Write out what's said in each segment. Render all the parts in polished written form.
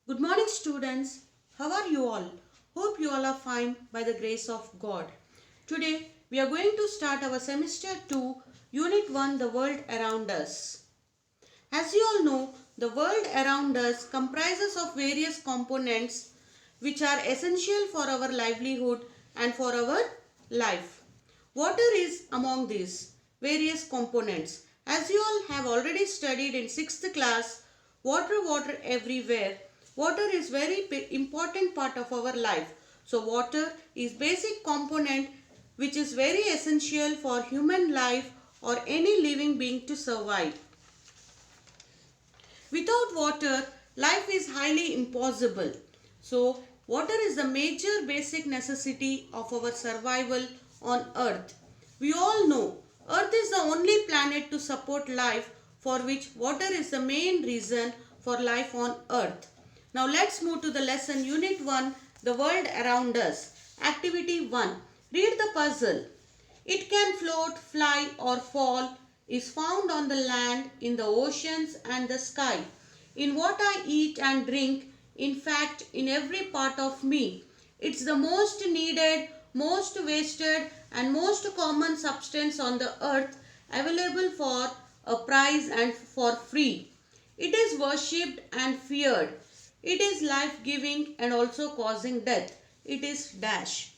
Good morning, students. How are you all? Hope you all are fine by the grace of God. Today, we are going to start our semester 2, Unit 1, The World Around Us. As you all know, the world around us comprises of various components which are essential for our livelihood and for our life. Water is among these various components. As you all have already studied in 6th class, water everywhere. Water is very important part of our life. So water is basic component which is very essential for human life or any living being to survive. Without water, life is highly impossible. So, water is the major basic necessity of our survival on earth. We all know earth is the only planet to support life, for which water is the main reason for life on earth. Now let's move to the lesson unit 1, the world around us. Activity 1. Read the puzzle. It can float, fly or fall, is found on the land, in the oceans and the sky. In what I eat and drink, in fact in every part of me. It's the most needed, most wasted and most common substance on the earth, available for a price and for free. It is worshipped and feared. It is life-giving and also causing death. It is dash.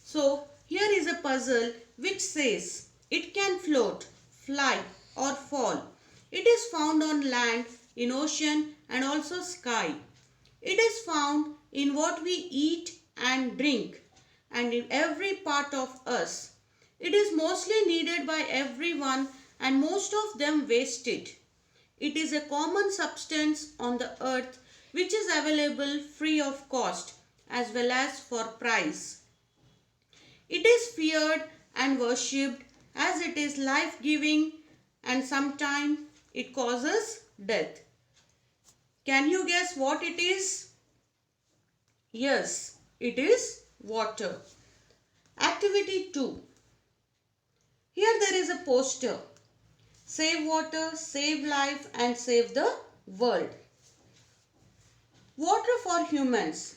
So here is a puzzle which says it can float, fly or fall. It is found on land, in ocean and also sky. It is found in what we eat and drink and in every part of us. It is mostly needed by everyone and most of them waste it. It is a common substance on the earth which is available free of cost as well as for price. It is feared and worshipped as it is life-giving and sometimes it causes death. Can you guess what it is? Yes, it is water. Activity 2. Here there is a poster. Save water, save life and save the world. Water for humans.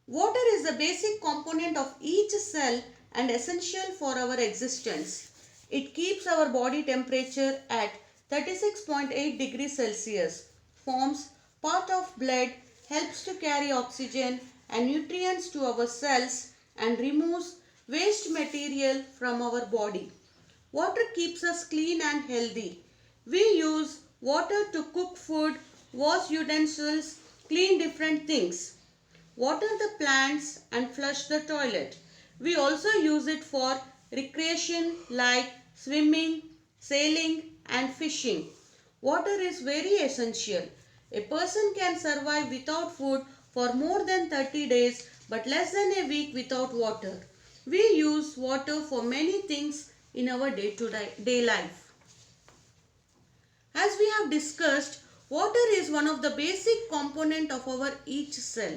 Water is the basic component of each cell and essential for our existence. It keeps our body temperature at 36.8 degrees Celsius, forms part of blood, helps to carry oxygen and nutrients to our cells and removes waste material from our body. Water keeps us clean and healthy. We use water to cook food, wash utensils, clean different things, water the plants and flush the toilet. We also use it for recreation like swimming, sailing and fishing. Water is very essential. A person can survive without food for more than 30 days but less than a week without water. We use water for many things in our day-to-day life. As we have discussed, water is one of the basic component of our each cell.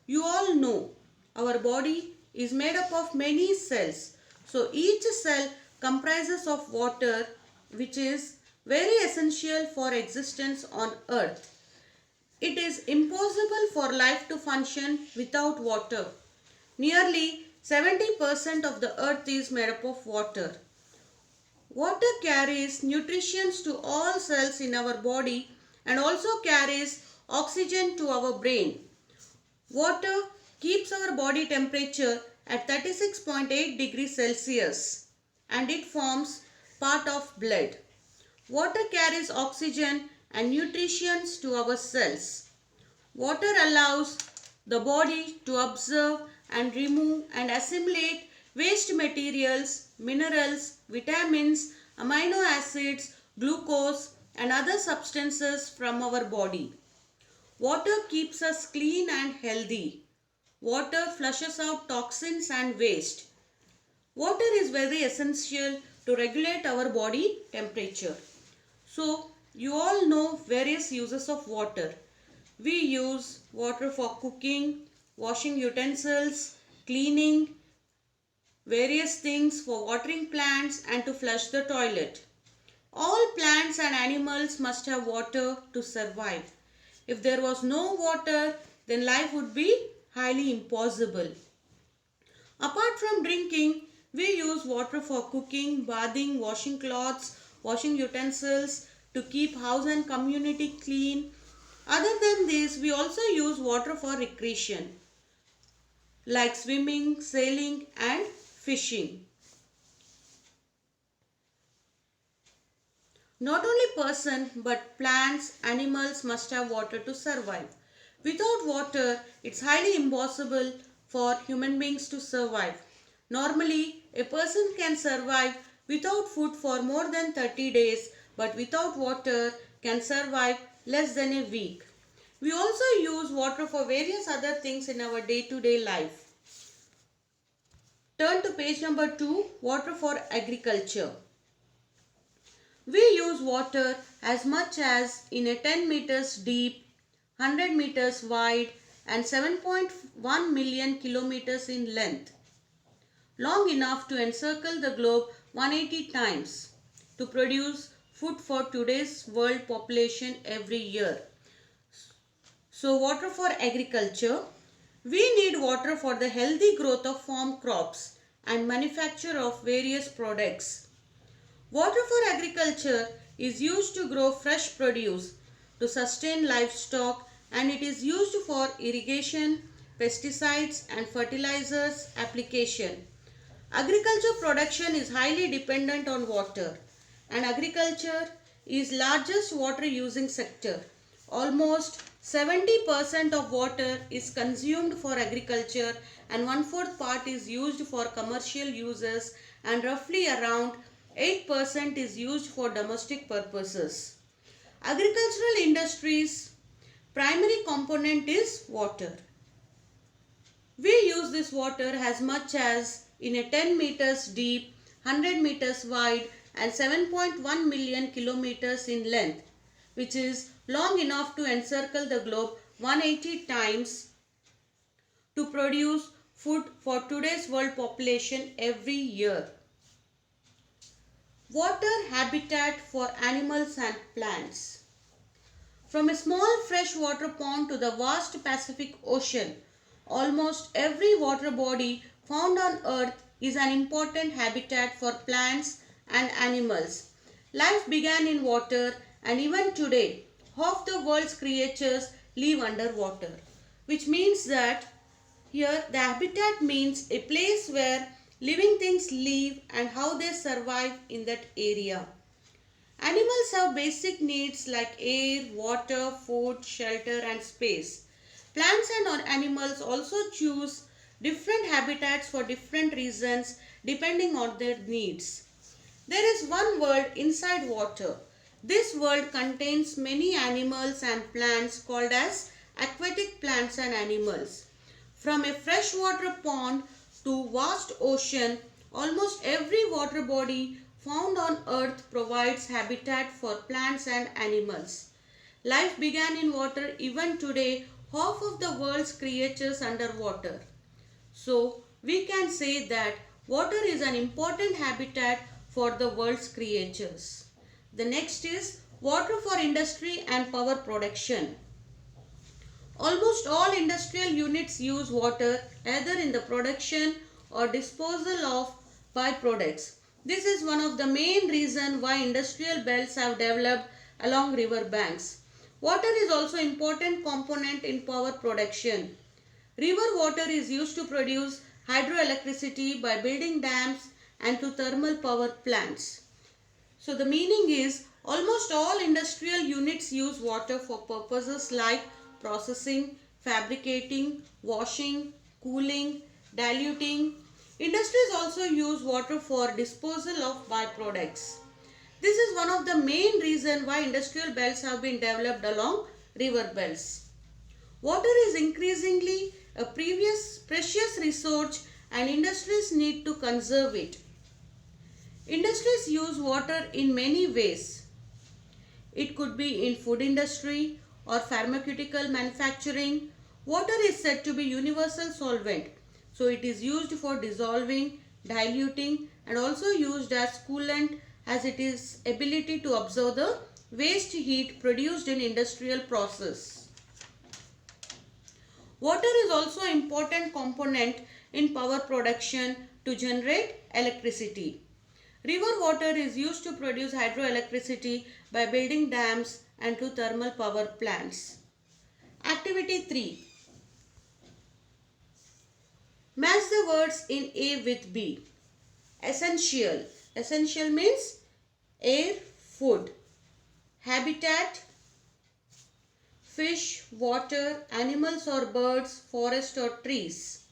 You all know our body is made up of many cells. So each cell comprises of water which is very essential for existence on earth. It is impossible for life to function without water. Nearly 70% of the earth is made up of water. Water carries nutrition to all cells in our body and also carries oxygen to our brain. Water keeps our body temperature at 36.8 degrees Celsius and it forms part of blood. Water carries oxygen and nutrition to our cells. Water allows the body to absorb and remove and assimilate waste materials, minerals, vitamins, amino acids, glucose and other substances from our body. Water keeps us clean and healthy. Water flushes out toxins and waste. Water is very essential to regulate our body temperature. So, you all know various uses of water. We use water for cooking, washing utensils, cleaning, various things for watering plants and to flush the toilet. All plants and animals must have water to survive. If there was no water, then life would be highly impossible. Apart from drinking, we use water for cooking, bathing, washing clothes, washing utensils, to keep house and community clean. Other than this, we also use water for recreation like swimming, sailing and fishing. Not only person but plants, animals must have water to survive. Without water, it's highly impossible for human beings to survive. Normally, a person can survive without food for more than 30 days, but without water can survive less than a week. We also use water for various other things in our day-to-day life. Turn to page number 2, water for agriculture. We use water as much as in a 10 meters deep, 100 meters wide and 7.1 million kilometers in length, long enough to encircle the globe 180 times to produce food for today's world population every year. So water for agriculture. We need water for the healthy growth of farm crops and manufacture of various products. Water for agriculture is used to grow fresh produce, to sustain livestock, and it is used for irrigation, pesticides and fertilizers application. Agriculture production is highly dependent on water, and agriculture is largest water using sector. Almost 70% of water is consumed for agriculture and 1/4 part is used for commercial uses and roughly around 8% is used for domestic purposes. Agricultural industries' primary component is water. We use this water as much as in a 10 meters deep, 100 meters wide and 7.1 million kilometers in length, which is long enough to encircle the globe 180 times to produce food for today's world population every year. Water habitat for animals and plants. From a small freshwater pond to the vast Pacific Ocean, almost every water body found on Earth is an important habitat for plants and animals. Life began in water and even today, half the world's creatures live underwater, which means that here the habitat means a place where living things live and how they survive in that area. Animals have basic needs like air, water, food, shelter and space. Plants and animals also choose different habitats for different reasons depending on their needs. There is one world inside water. This world contains many animals and plants called as aquatic plants and animals. From a freshwater pond to vast ocean, almost every water body found on Earth provides habitat for plants and animals. Life began in water. Even today, half of the world's creatures underwater. So, we can say that water is an important habitat for the world's creatures. The next is water for industry and power production. Almost all industrial units use water either in the production or disposal of byproducts. This is one of the main reasons why industrial belts have developed along river banks. Water is also an important component in power production. River water is used to produce hydroelectricity by building dams and to thermal power plants. So the meaning is almost all industrial units use water for purposes like processing, fabricating, washing, cooling, diluting. Industries also use water for disposal of byproducts. This is one of the main reasons why industrial belts have been developed along river belts. Water is increasingly a precious resource and industries need to conserve it. Industries use water in many ways. It could be in food industry or pharmaceutical manufacturing. Water is said to be universal solvent. So it is used for dissolving, diluting and also used as coolant as it is ability to absorb the waste heat produced in industrial process. Water is also an important component in power production to generate electricity. River water is used to produce hydroelectricity by building dams and to thermal power plants. Activity 3. Match the words in A with B. Essential. Essential means air, food. Habitat, fish, water, animals or birds, forest or trees.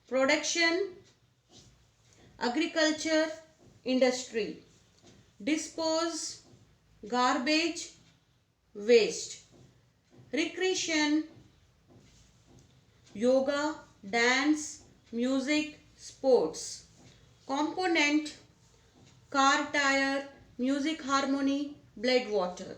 Production, agriculture, industry. Dispose, garbage, waste. Recreation, yoga, dance, music, sports. Component, car tire, music harmony, blood water.